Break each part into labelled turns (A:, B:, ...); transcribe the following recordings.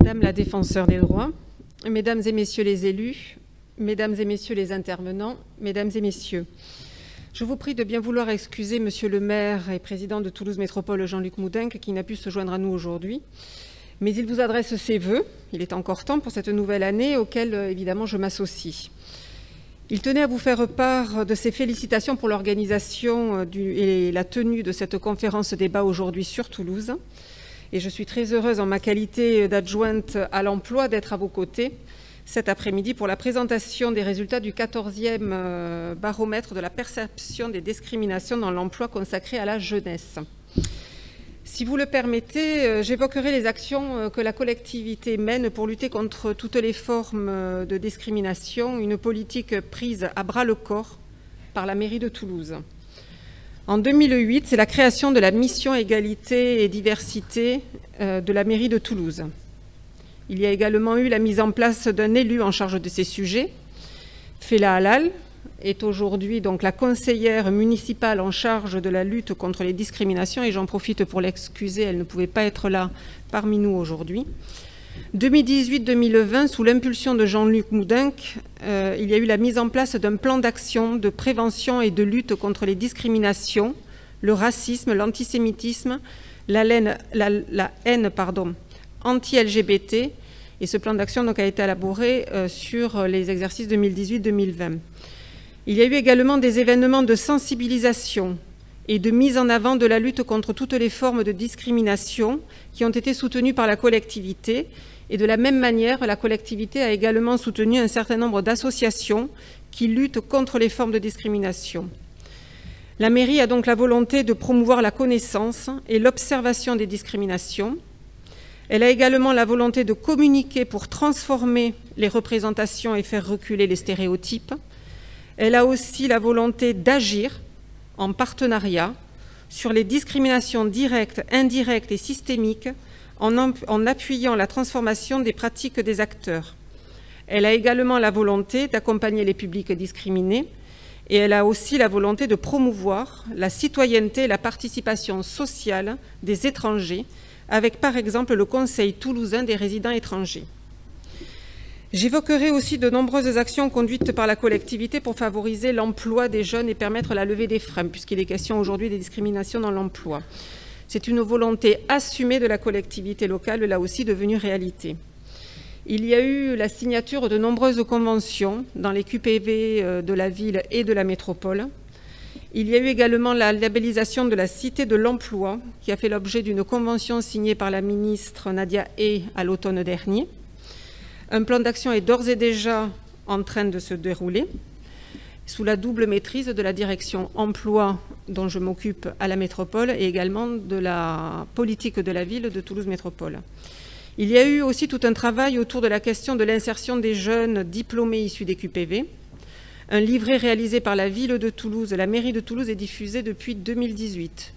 A: Madame la défenseure des droits, Mesdames et Messieurs les élus, Mesdames et Messieurs les intervenants, Mesdames et Messieurs, je vous prie de bien vouloir excuser Monsieur le maire et président de Toulouse Métropole, Jean-Luc Moudenc, qui n'a pu se joindre à nous aujourd'hui. Mais il vous adresse ses vœux, il est encore temps pour cette nouvelle année, auquel évidemment je m'associe. Il tenait à vous faire part de ses félicitations pour l'organisation et la tenue de cette conférence débat aujourd'hui sur Toulouse. Et je suis très heureuse en ma qualité d'adjointe à l'emploi d'être à vos côtés cet après-midi pour la présentation des résultats du 14e baromètre de la perception des discriminations dans l'emploi consacré à la jeunesse. Si vous le permettez, j'évoquerai les actions que la collectivité mène pour lutter contre toutes les formes de discrimination, une politique prise à bras-le-corps par la mairie de Toulouse. En 2008, c'est la création de la mission égalité et diversité de la mairie de Toulouse. Il y a également eu la mise en place d'un élu en charge de ces sujets. Fela Halal est aujourd'hui donc la conseillère municipale en charge de la lutte contre les discriminations et j'en profite pour l'excuser, elle ne pouvait pas être là parmi nous aujourd'hui. 2018-2020, sous l'impulsion de Jean-Luc Moudenc, il y a eu la mise en place d'un plan d'action de prévention et de lutte contre les discriminations, le racisme, l'antisémitisme, la haine anti-LGBT. Et ce plan d'action a été élaboré sur les exercices 2018-2020. Il y a eu également des événements de sensibilisation et de mise en avant de la lutte contre toutes les formes de discrimination qui ont été soutenus par la collectivité. Et de la même manière, la collectivité a également soutenu un certain nombre d'associations qui luttent contre les formes de discrimination. La mairie a donc la volonté de promouvoir la connaissance et l'observation des discriminations. Elle a également la volonté de communiquer pour transformer les représentations et faire reculer les stéréotypes. Elle a aussi la volonté d'agir en partenariat sur les discriminations directes, indirectes et systémiques en appuyant la transformation des pratiques des acteurs. Elle a également la volonté d'accompagner les publics discriminés et elle a aussi la volonté de promouvoir la citoyenneté et la participation sociale des étrangers avec par exemple le Conseil toulousain des résidents étrangers. J'évoquerai aussi de nombreuses actions conduites par la collectivité pour favoriser l'emploi des jeunes et permettre la levée des freins, puisqu'il est question aujourd'hui des discriminations dans l'emploi. C'est une volonté assumée de la collectivité locale, là aussi devenue réalité. Il y a eu la signature de nombreuses conventions dans les QPV de la ville et de la métropole. Il y a eu également la labellisation de la Cité de l'Emploi, qui a fait l'objet d'une convention signée par la ministre Nadia Hay à l'automne dernier. Un plan d'action est d'ores et déjà en train de se dérouler, sous la double maîtrise de la direction emploi dont je m'occupe à la métropole et également de la politique de la ville de Toulouse Métropole. Il y a eu aussi tout un travail autour de la question de l'insertion des jeunes diplômés issus des QPV. Un livret réalisé par la ville de Toulouse, la mairie de Toulouse, est diffusé depuis 2018.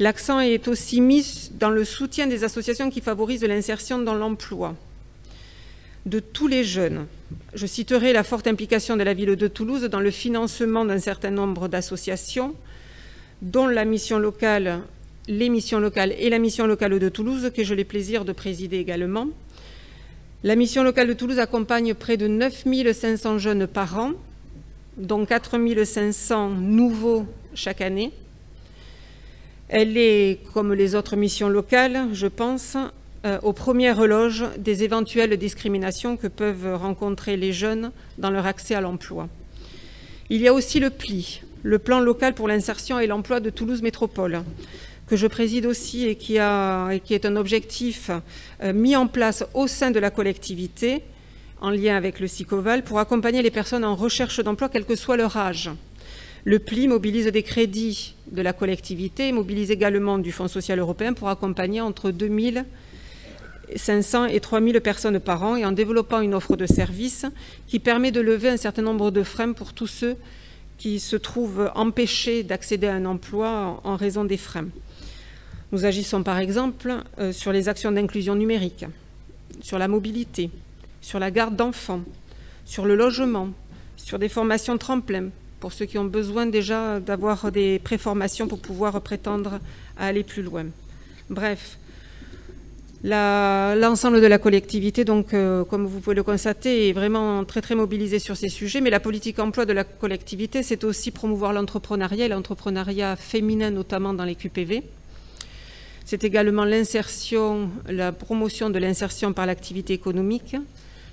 A: L'accent est aussi mis dans le soutien des associations qui favorisent l'insertion dans l'emploi de tous les jeunes. Je citerai la forte implication de la ville de Toulouse dans le financement d'un certain nombre d'associations, dont les missions locales et la mission locale de Toulouse, que j'ai le plaisir de présider également. La mission locale de Toulouse accompagne près de 9 500 jeunes par an, dont 4 500 nouveaux chaque année. Elle est, comme les autres missions locales, je pense, aux premières loges des éventuelles discriminations que peuvent rencontrer les jeunes dans leur accès à l'emploi. Il y a aussi le PLI, le plan local pour l'insertion et l'emploi de Toulouse Métropole, que je préside aussi et qui est un objectif mis en place au sein de la collectivité, en lien avec le SICOVAL, pour accompagner les personnes en recherche d'emploi, quel que soit leur âge. Le PLI mobilise des crédits de la collectivité et mobilise également du Fonds social européen pour accompagner entre 2 500 et 3 000 personnes par an et en développant une offre de services qui permet de lever un certain nombre de freins pour tous ceux qui se trouvent empêchés d'accéder à un emploi en raison des freins. Nous agissons par exemple sur les actions d'inclusion numérique, sur la mobilité, sur la garde d'enfants, sur le logement, sur des formations tremplins pour ceux qui ont besoin déjà d'avoir des préformations pour pouvoir prétendre à aller plus loin. Bref, L'ensemble de la collectivité, donc, comme vous pouvez le constater, est vraiment très mobilisé sur ces sujets. Mais la politique emploi de la collectivité, c'est aussi promouvoir l'entrepreneuriat, et l'entrepreneuriat féminin, notamment dans les QPV. C'est également la promotion de l'insertion par l'activité économique.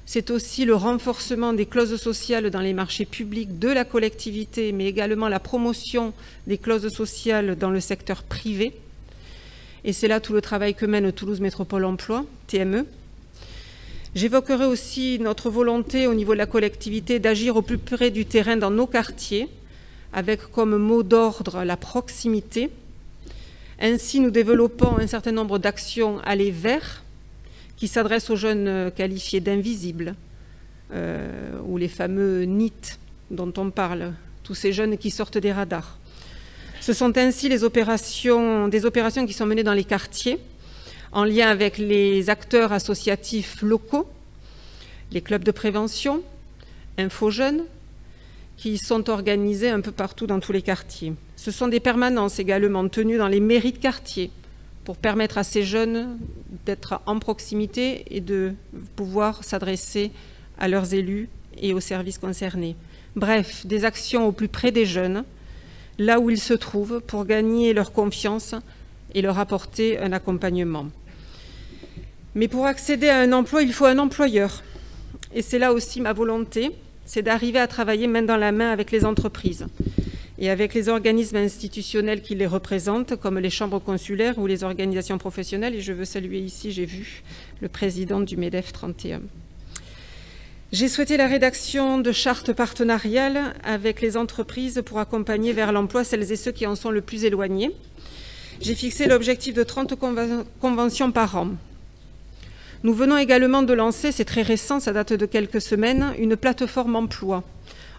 A: C'est aussi le renforcement des clauses sociales dans les marchés publics de la collectivité, mais également la promotion des clauses sociales dans le secteur privé. Et c'est là tout le travail que mène Toulouse Métropole Emploi, TME. J'évoquerai aussi notre volonté au niveau de la collectivité d'agir au plus près du terrain dans nos quartiers, avec comme mot d'ordre la proximité. Ainsi, nous développons un certain nombre d'actions aller vers qui s'adressent aux jeunes qualifiés d'invisibles, ou les fameux NEET dont on parle, tous ces jeunes qui sortent des radars. Ce sont ainsi des opérations qui sont menées dans les quartiers, en lien avec les acteurs associatifs locaux, les clubs de prévention, InfoJeunes, qui sont organisés un peu partout dans tous les quartiers. Ce sont des permanences également tenues dans les mairies de quartier pour permettre à ces jeunes d'être en proximité et de pouvoir s'adresser à leurs élus et aux services concernés. Bref, des actions au plus près des jeunes, là où ils se trouvent, pour gagner leur confiance et leur apporter un accompagnement. Mais pour accéder à un emploi, il faut un employeur. Et c'est là aussi ma volonté, c'est d'arriver à travailler main dans la main avec les entreprises et avec les organismes institutionnels qui les représentent, comme les chambres consulaires ou les organisations professionnelles. Et je veux saluer ici, j'ai vu le président du MEDEF 31. J'ai souhaité la rédaction de chartes partenariales avec les entreprises pour accompagner vers l'emploi celles et ceux qui en sont le plus éloignés. J'ai fixé l'objectif de 30 conventions par an. Nous venons également de lancer, c'est très récent, ça date de quelques semaines, une plateforme emploi,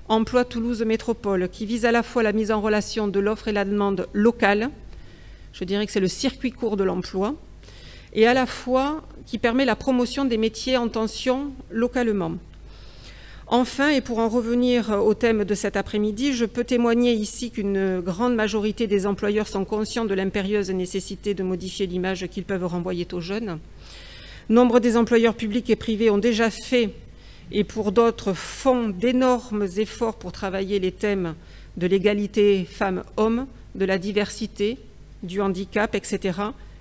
A: Emploi Toulouse Métropole, qui vise à la fois la mise en relation de l'offre et la demande locale, je dirais que c'est le circuit court de l'emploi, et à la fois qui permet la promotion des métiers en tension localement. Enfin, et pour en revenir au thème de cet après-midi, je peux témoigner ici qu'une grande majorité des employeurs sont conscients de l'impérieuse nécessité de modifier l'image qu'ils peuvent renvoyer aux jeunes. Nombre des employeurs publics et privés ont déjà fait, et pour d'autres font d'énormes efforts pour travailler les thèmes de l'égalité femmes-hommes, de la diversité, du handicap, etc.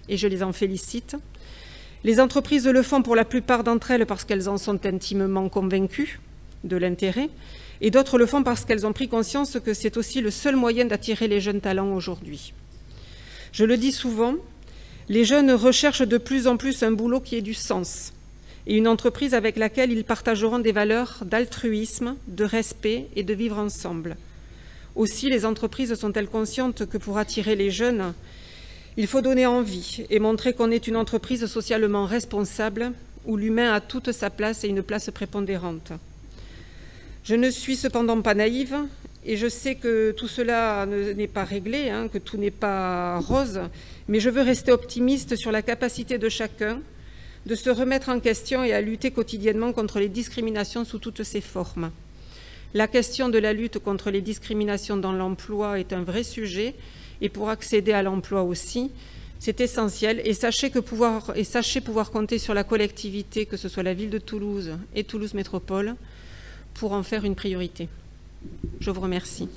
A: Et je les en félicite. Les entreprises le font pour la plupart d'entre elles parce qu'elles en sont intimement convaincues de l'intérêt, et d'autres le font parce qu'elles ont pris conscience que c'est aussi le seul moyen d'attirer les jeunes talents aujourd'hui. Je le dis souvent, les jeunes recherchent de plus en plus un boulot qui ait du sens et une entreprise avec laquelle ils partageront des valeurs d'altruisme, de respect et de vivre ensemble. Aussi, les entreprises sont-elles conscientes que pour attirer les jeunes, il faut donner envie et montrer qu'on est une entreprise socialement responsable où l'humain a toute sa place et une place prépondérante. Je ne suis cependant pas naïve et je sais que tout cela n'est pas réglé, que tout n'est pas rose, mais je veux rester optimiste sur la capacité de chacun de se remettre en question et à lutter quotidiennement contre les discriminations sous toutes ses formes. La question de la lutte contre les discriminations dans l'emploi est un vrai sujet et pour accéder à l'emploi aussi, c'est essentiel et sachez pouvoir compter sur la collectivité, que ce soit la ville de Toulouse et Toulouse Métropole, pour en faire une priorité. Je vous remercie.